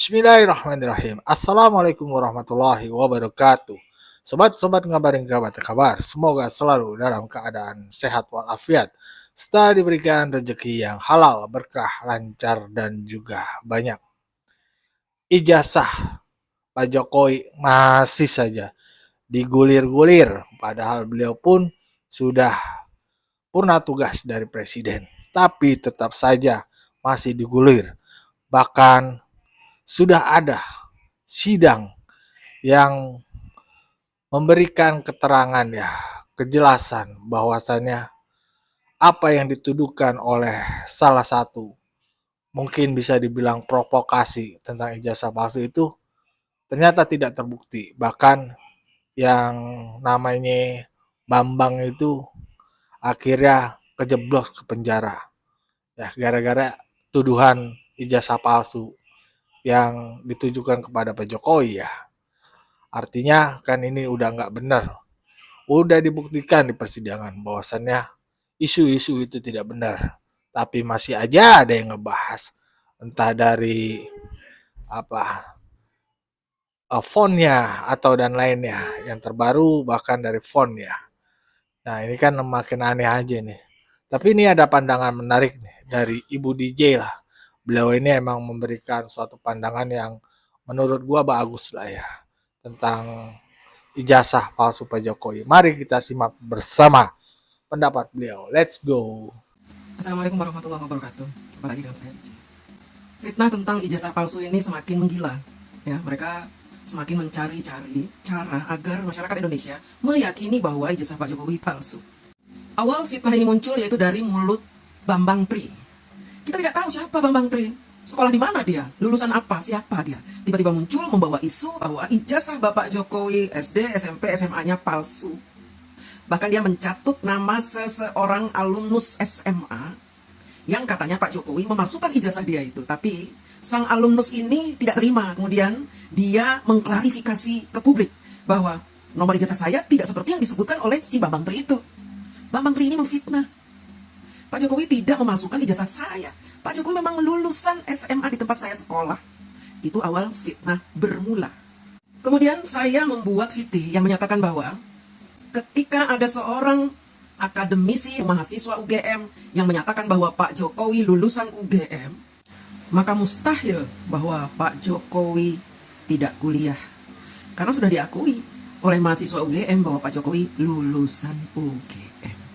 Bismillahirrahmanirrahim. Assalamualaikum warahmatullahi wabarakatuh. Sobat-sobat ngabarin kabar, semoga selalu dalam keadaan sehat walafiat, serta diberikan rezeki yang halal, berkah, lancar, dan juga banyak. Ijazah Pak Jokowi masih saja digulir-gulir, padahal beliau pun sudah purna tugas dari presiden, tapi tetap saja masih digulir. Bahkan sudah ada sidang yang memberikan keterangan kejelasan bahwasannya apa yang dituduhkan oleh salah satu mungkin bisa dibilang provokasi tentang ijazah palsu itu ternyata tidak terbukti. Bahkan yang namanya Bambang itu akhirnya kejeblos ke penjara gara-gara tuduhan ijazah palsu yang ditujukan kepada Pak Jokowi ya. Artinya kan ini udah nggak benar. Udah dibuktikan di persidangan bahwasannya isu-isu itu tidak benar. Tapi masih aja ada yang ngebahas. Entah dari apa fontnya atau dan lainnya. Yang terbaru bahkan dari fontnya. Nah ini kan makin aneh aja nih. Tapi ini ada pandangan menarik nih dari Ibu DJ lah. Beliau ini emang memberikan suatu pandangan yang menurut gua bagus lah ya. Tentang ijazah palsu Pak Jokowi. Mari kita simak bersama pendapat beliau. Let's go. Assalamualaikum warahmatullahi wabarakatuh. Kembali lagi dengan saya. Fitnah tentang ijazah palsu ini semakin menggila. Ya, mereka semakin mencari-cari cara agar masyarakat Indonesia meyakini bahwa ijazah Pak Jokowi palsu. Awal fitnah ini muncul yaitu dari mulut Bambang Tri. Kita tidak tahu siapa Bambang Tri. Sekolah di mana dia? Lulusan apa? Siapa dia? Tiba-tiba muncul membawa isu bahwa ijazah Bapak Jokowi SD, SMP, SMA-nya palsu. Bahkan dia mencatut nama seseorang alumnus SMA yang katanya Pak Jokowi memasukkan ijazah dia itu. Tapi sang alumnus ini tidak terima. Kemudian dia mengklarifikasi ke publik bahwa nomor ijazah saya tidak seperti yang disebutkan oleh si Bambang Tri itu. Bambang Tri ini memfitnah. Pak Jokowi tidak memasukkan ijazah saya. Pak Jokowi memang lulusan SMA di tempat saya sekolah. Itu awal fitnah bermula. Kemudian saya membuat VT yang menyatakan bahwa ketika ada seorang akademisi mahasiswa UGM yang menyatakan bahwa Pak Jokowi lulusan UGM, maka mustahil bahwa Pak Jokowi tidak kuliah. Karena sudah diakui oleh mahasiswa UGM bahwa Pak Jokowi lulusan UGM.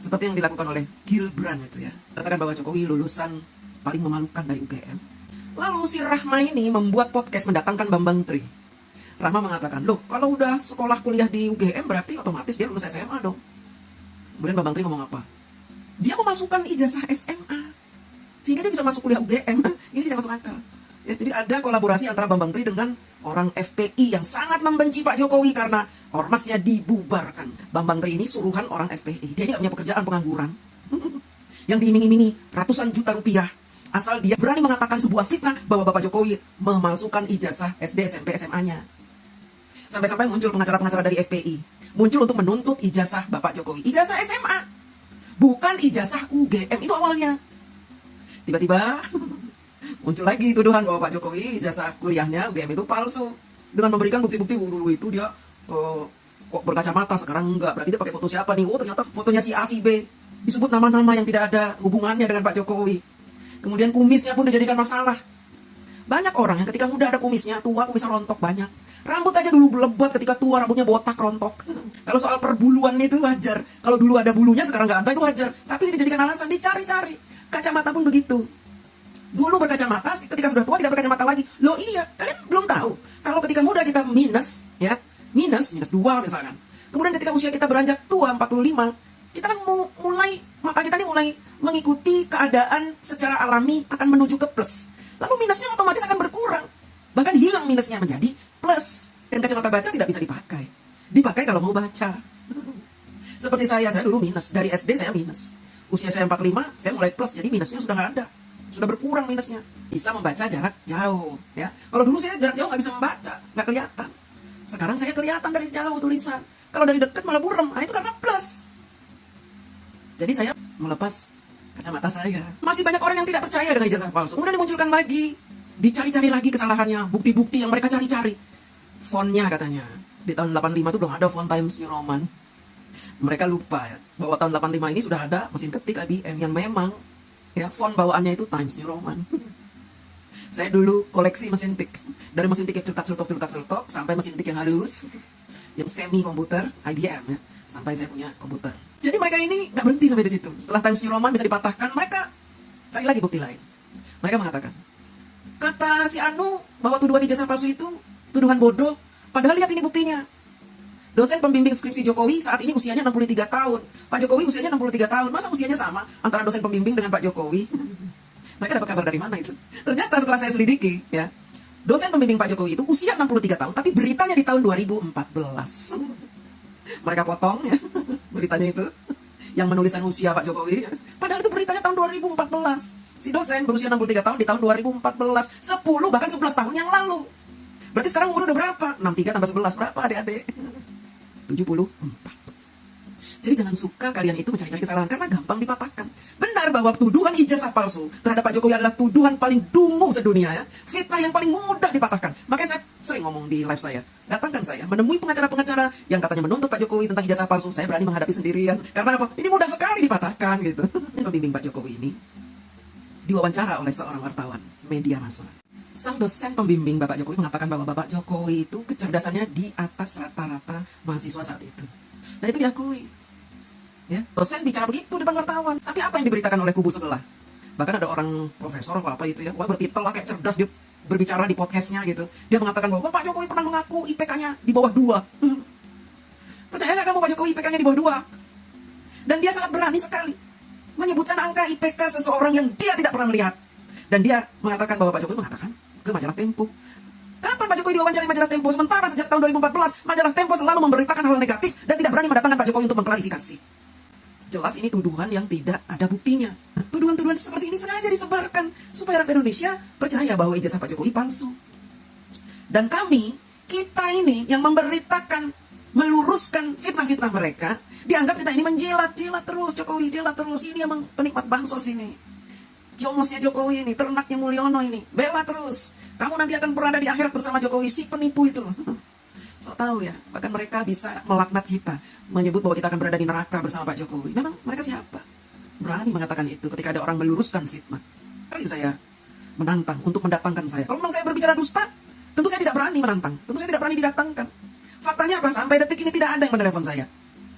Seperti yang dilakukan oleh Gilbran itu ya. Katakan bahwa Jokowi lulusan paling memalukan dari UGM. Lalu si Rahma ini membuat podcast mendatangkan Bambang Tri. Rahma mengatakan, loh kalau udah sekolah kuliah di UGM berarti otomatis dia lulus SMA dong. Kemudian Bambang Tri ngomong apa? Dia memasukkan ijazah SMA. Sehingga dia bisa masuk kuliah UGM. Ini tidak masuk akal. Ya, jadi ada kolaborasi antara Bambang Tri dengan orang FPI yang sangat membenci Pak Jokowi karena ormasnya dibubarkan. Bambang Tri ini suruhan orang FPI. Dia ini gak punya pekerjaan, pengangguran. Yang diiming-imingi ratusan juta rupiah. Asal dia berani mengatakan sebuah fitnah bahwa Bapak Jokowi memalsukan ijazah SD, SMP, SMA-nya. Sampai-sampai muncul pengacara-pengacara dari FPI. Muncul untuk menuntut ijazah Bapak Jokowi. Ijazah SMA. Bukan ijazah UGM. Itu awalnya. Tiba-tiba muncul lagi tuduhan bahwa Pak Jokowi ijazah kuliahnya UGM itu palsu. Dengan memberikan bukti-bukti dulu itu dia kok berkacamata, sekarang enggak. Berarti dia pakai foto siapa nih? Oh ternyata fotonya si A, si B. Disebut nama-nama yang tidak ada hubungannya dengan Pak Jokowi. Kemudian kumisnya pun dijadikan masalah. Banyak orang yang ketika muda ada kumisnya, tua kumisnya rontok banyak. Rambut aja dulu lebat, ketika tua rambutnya botak rontok. Kalau soal perbuluan itu wajar. Kalau dulu ada bulunya sekarang nggak ada itu wajar. Tapi ini dijadikan alasan, dicari-cari. Kacamata pun begitu. Dulu berkacamata, ketika sudah tua tidak berkacamata lagi. Loh iya, kalian belum tahu. Kalau ketika muda kita minus, ya, minus 2 misalkan. Kemudian ketika usia kita beranjak tua, 45, kita kan mata kita ini mulai mengikuti keadaan secara alami akan menuju ke plus. Lalu minusnya otomatis akan berkurang. Bahkan hilang minusnya menjadi plus. Dan kacamata baca tidak bisa dipakai. Dipakai kalau mau baca. Seperti saya dulu minus. Dari SD saya minus. Usia saya 45, saya mulai plus. Jadi minusnya sudah nggak ada. Sudah berkurang minusnya. Bisa membaca jarak jauh. Ya. Kalau dulu saya jarak jauh nggak bisa membaca. Nggak kelihatan. Sekarang saya kelihatan dari jauh tulisan. Kalau dari dekat malah buram. Nah itu karena plus. Jadi saya melepas kacamata saya. Masih banyak orang yang tidak percaya dengan ijazah palsu. Kemudian dimunculkan lagi Dicari-cari lagi kesalahannya, bukti-bukti yang mereka cari-cari. Fontnya katanya, di tahun 85 itu belum ada font Times New Roman. Mereka lupa ya, bahwa tahun 85 ini sudah ada mesin ketik IBM yang memang ya font bawaannya itu Times New Roman. Saya dulu koleksi mesin tik. Dari mesin tik yang celutak sampai mesin tik yang halus, yang semi komputer, IBM ya, sampai saya punya komputer. Jadi mereka ini nggak berhenti sampai di situ. Setelah Times New Roman bisa dipatahkan, mereka cari lagi bukti lain. Mereka mengatakan, kata si Anu bahwa tuduhan ijazah palsu itu tuduhan bodoh. Padahal lihat ini buktinya. Dosen pembimbing skripsi Jokowi saat ini usianya 63 tahun. Pak Jokowi usianya 63 tahun. Masa usianya sama antara dosen pembimbing dengan Pak Jokowi? Mereka dapat kabar dari mana itu? Ternyata setelah saya selidiki, ya, dosen pembimbing Pak Jokowi itu usia 63 tahun, tapi beritanya di tahun 2014. Mereka potong ya, beritanya itu, yang menuliskan usia Pak Jokowi. Ya. Padahal itu beritanya tahun 2014. Si dosen berusia 63 tahun di tahun 2014. 10 bahkan 11 tahun yang lalu. Berarti sekarang umur udah berapa? 63 tambah 11, berapa adik-adik? 74. Jadi jangan suka kalian itu mencari-cari kesalahan karena gampang dipatahkan. Benar bahwa tuduhan ijazah palsu terhadap Pak Jokowi adalah tuduhan paling dungu sedunia ya. Fitnah yang paling mudah dipatahkan. Makanya saya sering ngomong di live saya. Datangkan saya menemui pengacara-pengacara yang katanya menuntut Pak Jokowi tentang ijazah palsu. Saya berani menghadapi sendirian. Karena apa? Ini mudah sekali dipatahkan gitu. Pembimbing Pak Jokowi ini diwawancara oleh seorang wartawan media massa. Sang dosen pembimbing Bapak Jokowi mengatakan bahwa Bapak Jokowi itu kecerdasannya di atas rata-rata mahasiswa saat itu. Dan itu diakui. Ya, dosen bicara begitu depan wartawan. Tapi apa yang diberitakan oleh kubu sebelah? Bahkan ada orang profesor atau apa itu ya, wah bertitel lah kayak cerdas, dia berbicara di podcastnya gitu. Dia mengatakan bahwa Pak Jokowi pernah mengaku IPK-nya di bawah 2. Percaya nggak kamu Pak Jokowi IPK-nya di bawah 2? Dan dia sangat berani sekali menyebutkan angka IPK seseorang yang dia tidak pernah melihat. Dan dia mengatakan bahwa Pak Jokowi mengatakan ke majalah Tempo. Kapan Pak Jokowi diwawancari majalah Tempo? Sementara sejak tahun 2014, majalah Tempo selalu memberitakan hal negatif dan tidak berani mendatangkan Pak Jokowi untuk mengklarifikasi. Jelas ini tuduhan yang tidak ada buktinya. Tuduhan-tuduhan seperti ini sengaja disebarkan supaya rakyat Indonesia percaya bahwa ijazah Pak Jokowi palsu. Dan kami, kita ini yang memberitakan, meluruskan fitnah-fitnah mereka, dianggap kita ini menjilat-jilat terus Jokowi, jilat terus. Ini emang penikmat bansos ini. Jomosnya Jokowi ini, ternaknya Mulyono ini. Bela terus. Kamu nanti akan berada di akhirat bersama Jokowi, si penipu itu. So tahu ya, bahkan mereka bisa melaknat kita, menyebut bahwa kita akan berada di neraka bersama Pak Jokowi. Memang mereka siapa? Berani mengatakan itu ketika ada orang meluruskan fitnah. Kali saya menantang untuk mendatangkan saya. Kalau memang saya berbicara dusta, tentu saya tidak berani menantang. Tentu saya tidak berani didatangkan. Faktanya apa? Sampai detik ini tidak ada yang menelepon saya.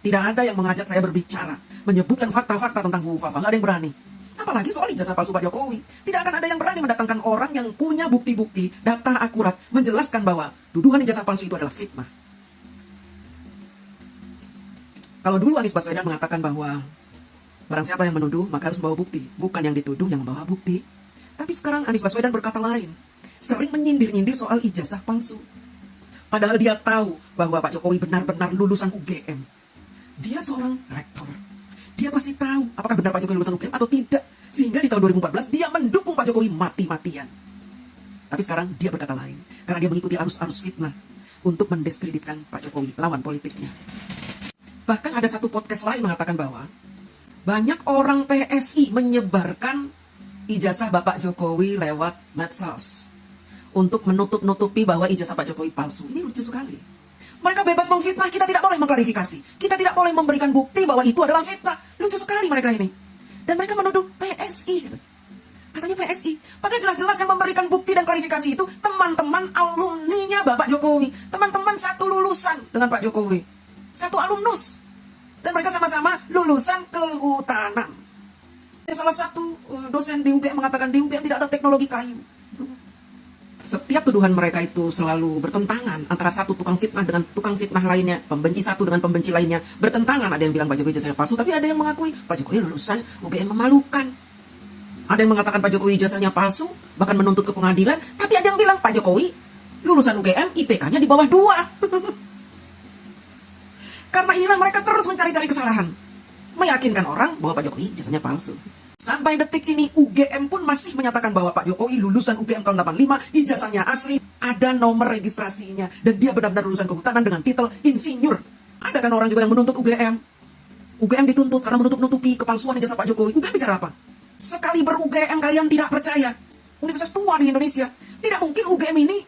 Tidak ada yang mengajak saya berbicara, menyebutkan fakta-fakta tentang Bu Fafa. Nggak ada yang berani. Apalagi soal ijazah palsu Pak Jokowi. Tidak akan ada yang berani mendatangkan orang yang punya bukti-bukti, data akurat, menjelaskan bahwa tuduhan ijazah palsu itu adalah fitnah. Kalau dulu Anies Baswedan mengatakan bahwa barang siapa yang menuduh, maka harus membawa bukti. Bukan yang dituduh yang membawa bukti. Tapi sekarang Anies Baswedan berkata lain. Sering menyindir-nyindir soal ijazah palsu. Padahal dia tahu bahwa Pak Jokowi benar-benar lulusan UGM. Dia seorang rektor. Dia pasti tahu apakah benar Pak Jokowi lulusan UGM atau tidak. Sehingga di tahun 2014 dia mendukung Pak Jokowi mati-matian. Tapi sekarang dia berkata lain. Karena dia mengikuti arus-arus fitnah untuk mendiskreditkan Pak Jokowi, lawan politiknya. Bahkan ada satu podcast lain mengatakan bahwa banyak orang PSI menyebarkan ijazah Bapak Jokowi lewat medsos untuk menutup-nutupi bahwa ijazah Pak Jokowi palsu. Ini lucu sekali. Mereka bebas memfitnah, kita tidak boleh mengklarifikasi. Kita tidak boleh memberikan bukti bahwa itu adalah fitnah. Lucu sekali mereka ini. Dan mereka menuduh PSI. Katanya PSI. Padahal jelas-jelas yang memberikan bukti dan klarifikasi itu teman-teman alumninya Bapak Jokowi. Teman-teman satu lulusan dengan Pak Jokowi. Satu alumnus. Dan mereka sama-sama lulusan kehutanan. Salah satu dosen di UGM mengatakan di UGM tidak ada teknologi kayu. Setiap tuduhan mereka itu selalu bertentangan antara satu tukang fitnah dengan tukang fitnah lainnya, pembenci satu dengan pembenci lainnya, bertentangan. Ada yang bilang Pak Jokowi ijazahnya palsu, tapi ada yang mengakui Pak Jokowi lulusan UGM memalukan. Ada yang mengatakan Pak Jokowi ijazahnya palsu, bahkan menuntut ke pengadilan, tapi ada yang bilang Pak Jokowi lulusan UGM IPK-nya di bawah 2. Karena inilah mereka terus mencari-cari kesalahan, meyakinkan orang bahwa Pak Jokowi ijazahnya palsu. Sampai detik ini UGM pun masih menyatakan bahwa Pak Jokowi lulusan UGM tahun 85, ijazahnya asli, ada nomor registrasinya, dan dia benar-benar lulusan kehutanan dengan titel insinyur. Ada kan orang juga yang menuntut UGM. UGM dituntut karena menutup-nutupi kepalsuan ijazah Pak Jokowi. UGM bicara apa? Sekali ber-UGM kalian tidak percaya. universitas tua di Indonesia. Tidak mungkin UGM ini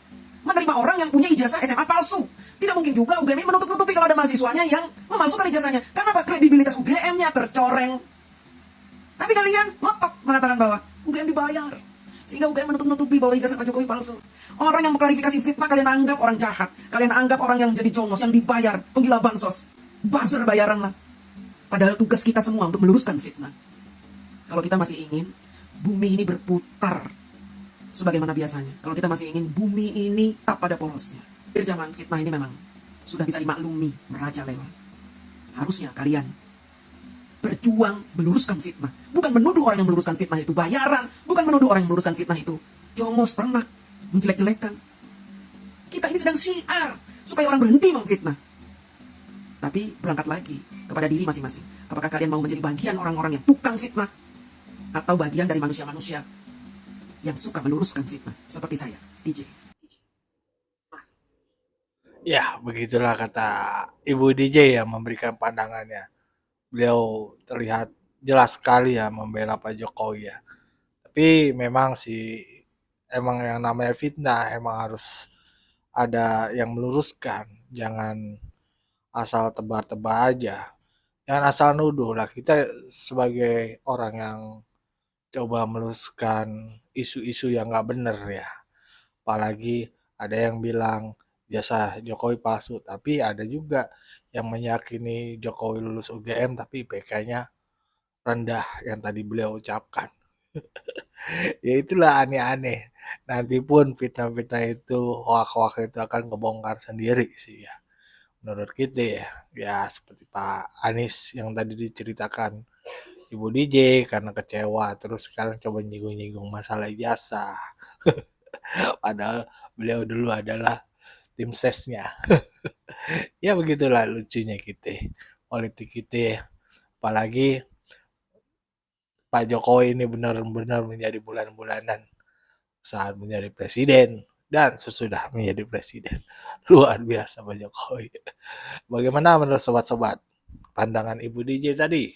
menerima orang yang punya ijazah SMA palsu. Tidak mungkin juga UGM ini menutup-nutupi kalau ada mahasiswanya yang memalsukan ijazahnya. Karena apa? Kredibilitas UGM-nya tercoreng. Tapi kalian ngotot mengatakan bahwa UGM dibayar. Sehingga UGM menutup-nutupi bahwa ijazah Pak Jokowi palsu. Orang yang mengklarifikasi fitnah kalian anggap orang jahat. Kalian anggap orang yang jadi jongos, yang dibayar, penggila bansos. Buzzer bayaran lah. Padahal tugas kita semua untuk meluruskan fitnah. Kalau kita masih ingin bumi ini berputar sebagaimana biasanya. Kalau kita masih ingin bumi ini tak pada porosnya. Di zaman fitnah ini memang sudah bisa dimaklumi, merajalela. Harusnya kalian berjuang meluruskan fitnah. Bukan menuduh orang yang meluruskan fitnah itu bayaran. Bukan menuduh orang yang meluruskan fitnah itu jongos, ternak, menjelek-jelekan. Kita ini sedang syiar supaya orang berhenti memfitnah. Tapi berangkat lagi kepada diri masing-masing. Apakah kalian mau menjadi bagian orang-orang yang tukang fitnah? Atau bagian dari manusia-manusia yang suka meluruskan fitnah? Seperti saya, DJ. Mas. Ya, begitulah kata Ibu DJ yang memberikan pandangannya. Beliau terlihat jelas sekali ya membela Pak Jokowi ya. Tapi memang sih emang yang namanya fitnah emang harus ada yang meluruskan. Jangan asal tebar-tebar aja. Jangan asal nuduh lah. Kita sebagai orang yang coba meluruskan isu-isu yang nggak bener ya. Apalagi ada yang bilang jasa Jokowi palsu, tapi ada juga yang meyakini Jokowi lulus UGM tapi IPK-nya rendah yang tadi beliau ucapkan. Ya itulah aneh-aneh. Nanti pun fitnah-fitnah itu, hoak-hoak itu akan kebongkar sendiri sih ya. Menurut kita ya, ya seperti Pak Anies yang tadi diceritakan Ibu DJ karena kecewa, terus sekarang coba nyinggung-nyinggung masalah ijazah. Padahal beliau dulu adalah tim sesnya. Ya begitulah lucunya kita, politik kita ya. Apalagi Pak Jokowi ini benar-benar menjadi bulan-bulanan saat menjadi presiden dan sesudah menjadi presiden. Luar biasa Pak Jokowi. Bagaimana menurut sobat-sobat pandangan Ibu DJ tadi?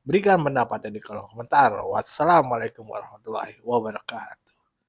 Berikan pendapat di kolom komentar. Wassalamualaikum warahmatullahi wabarakatuh.